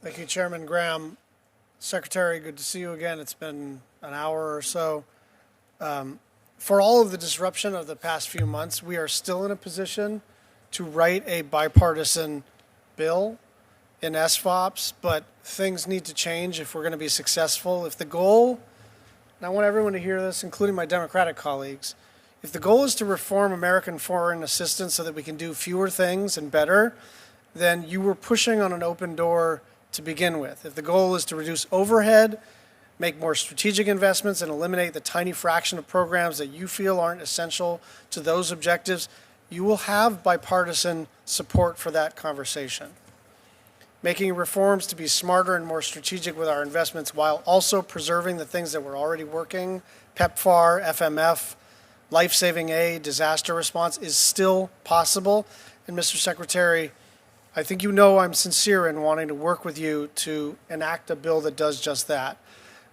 Thank you, Chairman Graham. Secretary, good to see you again. It's been an hour or so. For all of the disruption of the past few months, we are still in a position to write a bipartisan bill in SFOPs, but things need to change if we're going to be successful. If the goal, and I want everyone to hear this, including my Democratic colleagues, if the goal is to reform American foreign assistance so that we can do fewer things and better, then you were pushing on an open door to begin with. If the goal is to reduce overhead, make more strategic investments, and eliminate the tiny fraction of programs that you feel aren't essential to those objectives, you will have bipartisan support for that conversation. Making reforms to be smarter and more strategic with our investments while also preserving the things that were already working, PEPFAR, FMF, life-saving aid, disaster response, is still possible. And Mr. Secretary, I think you know I'm sincere in wanting to work with you to enact a bill that does just that.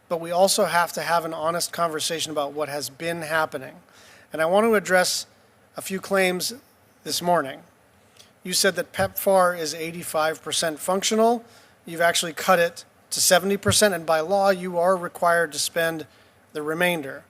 But we also have to have an honest conversation about what has been happening. And I want to address a few claims this morning. You said that PEPFAR is 85% functional. You've actually cut it to 70%, and by law, you are required to spend the remainder.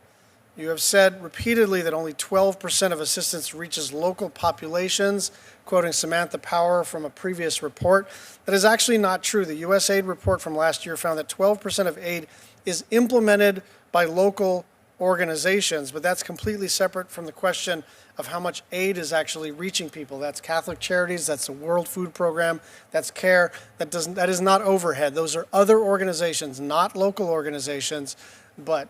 You have said repeatedly that only 12% of assistance reaches local populations, quoting Samantha Power from a previous report. That is actually not true. The USAID report from last year found that 12% of aid is implemented by local organizations, but that's completely separate from the question of how much aid is actually reaching people. That's Catholic Charities, that's the World Food Program, that's CARE, that is not overhead. Those are other organizations, not local organizations, but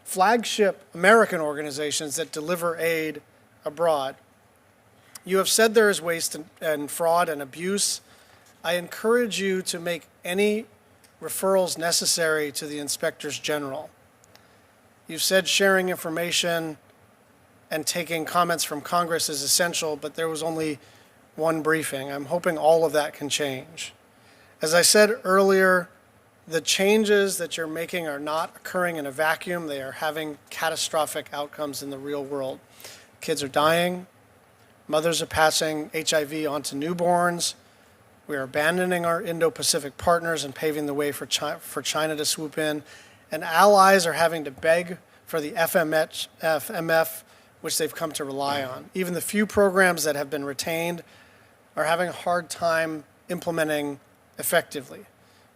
flagship American organizations that deliver aid abroad. You have said there is waste and fraud and abuse. I encourage you to make any referrals necessary to the inspectors general. You've said sharing information and taking comments from Congress is essential, but there was only one briefing. I'm hoping all of that can change. As I said earlier, the changes that you're making are not occurring in a vacuum. They are having catastrophic outcomes in the real world. Kids are dying. Mothers are passing HIV on to newborns. We are abandoning our Indo-Pacific partners and paving the way for China to swoop in. And allies are having to beg for the FMF, which they've come to rely on. Even the few programs that have been retained are having a hard time implementing effectively.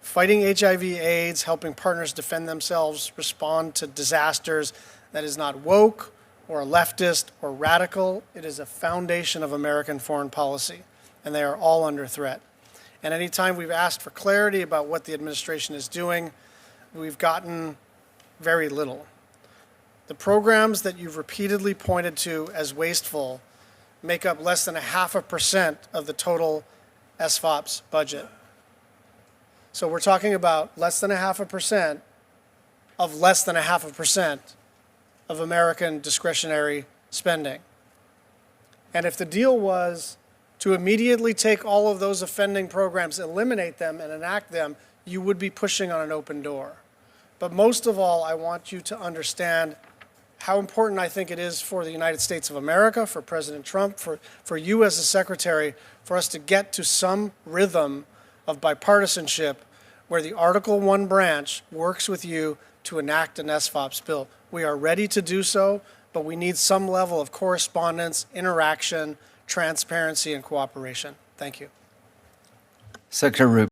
Fighting HIV/AIDS, helping partners defend themselves, respond to disasters, that is not woke or leftist or radical. It is a foundation of American foreign policy, and they are all under threat. And anytime we've asked for clarity about what the administration is doing, we've gotten very little. The programs that you've repeatedly pointed to as wasteful make up less than 0.5% of the total SFOP's budget. So we're talking about less than 0.5% of less than 0.5% of American discretionary spending. And if the deal was to immediately take all of those offending programs, eliminate them, and enact them, you would be pushing on an open door. But most of all, I want you to understand how important I think it is for the United States of America, for President Trump, for you as a secretary, for us to get to some rhythm of bipartisanship where the Article 1 branch works with you to enact an SFOPS bill. We are ready to do so, but we need some level of correspondence, interaction, transparency, and cooperation. Thank you. Secretary Rubio.